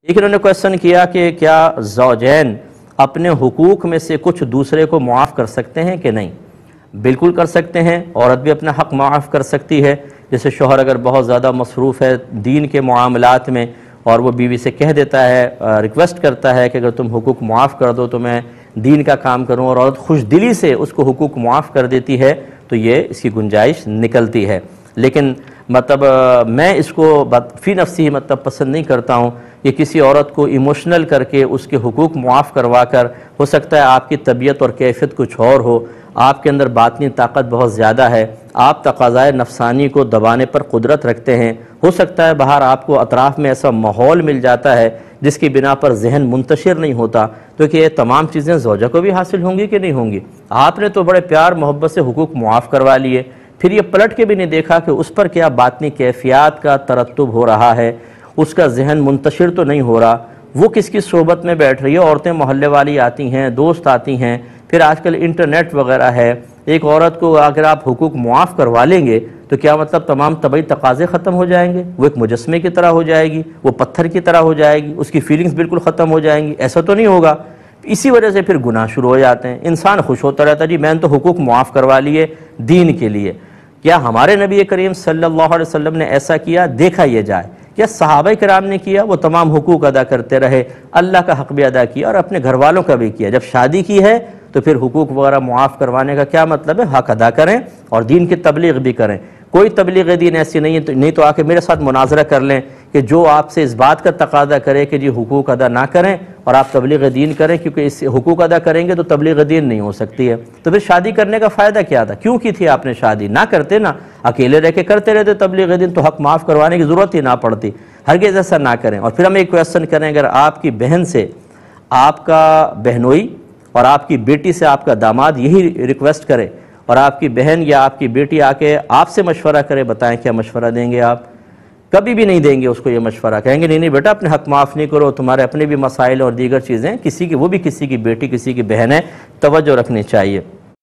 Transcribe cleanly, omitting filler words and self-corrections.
ایک انہوں نے کویسچن کیا کہ کیا زوجین اپنے حقوق میں سے کچھ دوسرے کو معاف کر سکتے ہیں کہ نہیں؟ بالکل کر سکتے ہیں، عورت بھی اپنا حق معاف کر سکتی ہے۔ جیسے شوہر اگر بہت زیادہ مصروف ہے دین کے معاملات میں اور وہ بیوی سے کہہ دیتا ہے، ریکویسٹ کرتا ہے کہ اگر تم حقوق معاف کر دو تو میں دین کا کام کروں، اور عورت خوش دلی سے اس کو حقوق معاف کر دیتی ہے، تو یہ اس کی گنجائش نکلتی ہے۔ لیکن مطلب میں اس کو فی نفسی مطلب پسند نہیں کرتا ہوں کہ کسی عورت کو ایموشنل کر کے اس کے حقوق معاف کروا کر، ہو سکتا ہے آپ کی طبیعت اور کیفیت کچھ اور ہو، آپ کے اندر باطنی طاقت بہت زیادہ ہے، آپ تقاضائے نفسانی کو دبانے پر قدرت رکھتے ہیں، ہو سکتا ہے باہر آپ کو اطراف میں ایسا ماحول مل جاتا ہے جس کی بنا پر ذہن منتشر نہیں ہوتا، تو کہ یہ تمام چیزیں زوجہ کو بھی حاصل ہوں گی کہ نہیں ہوں گی؟ آپ نے تو بڑے پیار محبت سے حقوق معاف کروا لیے، پھر یہ پلٹ کے بھی نہیں دیکھا کہ اس پر کیا باطنی کیفیات کا ترتب ہو رہا ہے، اس کا ذہن منتشر تو نہیں ہو رہا، وہ کس کی صحبت میں بیٹھ رہی ہے، عورتیں محلے والی آتی ہیں، دوست آتی ہیں، پھر آج کل انٹرنیٹ وغیرہ ہے۔ ایک عورت کو اگر آپ حقوق معاف کروا لیں گے تو کیا مطلب تمام طبعی تقاضے ختم ہو جائیں گے؟ وہ ایک مجسمے کی طرح ہو جائے گی، وہ پتھر کی طرح ہو جائے گی، اس کی فیلنگز بالکل ختم ہو جائیں گی؟ ایسا تو نہیں ہوگا۔ اسی وجہ سے پھر گناہ شروع ہو جاتے ہیں، انسان خوش ہوتا رہتا ہے جی میں نے تو حقوق معاف کروا لیے دین کے لیے۔ کیا ہمارے نبی کریم صلی اللہ علیہ وسلم نے ایسا کیا؟ دیکھا یہ جائے۔ کیا صحابہ کرام نے کیا؟ وہ تمام حقوق ادا کرتے رہے، اللہ کا حق بھی ادا کیا اور اپنے گھر والوں کا بھی کیا۔ جب شادی کی ہے تو پھر حقوق وغیرہ معاف کروانے کا کیا مطلب ہے؟ حق ادا کریں اور دین کی تبلیغ بھی کریں۔ کوئی تبلیغ دین ایسی نہیں تو آ کے میرے ساتھ مناظرہ کر لیں کہ جو آپ سے اس بات کا تقاضا کرے کہ جی حقوق ادا نہ کریں اور آپ تبلیغ دین کریں، کیونکہ اس حقوق ادا کریں گے تو تبلیغ دین نہیں ہو سکتی ہے۔ تو پھر شادی کرنے کا فائدہ کیا تھا؟ کیوں کی تھی آپ نے شادی؟ نہ کرتے نا، اکیلے رہ کے کرتے رہتے تبلیغ دین تو حق معاف کروانے کی ضرورت ہی نہ پڑتی۔ ہرگز ایسا نہ کریں۔ اور پھر ہم ایک کویسچن کریں، اگر آپ کی بہن سے آپ کا بہنوئی اور آپ کی بیٹی سے آپ کا داماد یہی ریکویسٹ کرے اور آپ کی بہن یا آپ کی بیٹی آ کے آپ سے مشورہ کرے، بتائیں کیا مشورہ دیں گے آپ؟ کبھی بھی نہیں دیں گے اس کو یہ مشورہ، کہیں گے نہیں بیٹا اپنے حق معاف نہیں کرو، تمہارے اپنے بھی مسائل اور دیگر چیزیں، کسی کی وہ بھی کسی کی بیٹی کسی کی بہن ہے، توجہ رکھنی چاہیے۔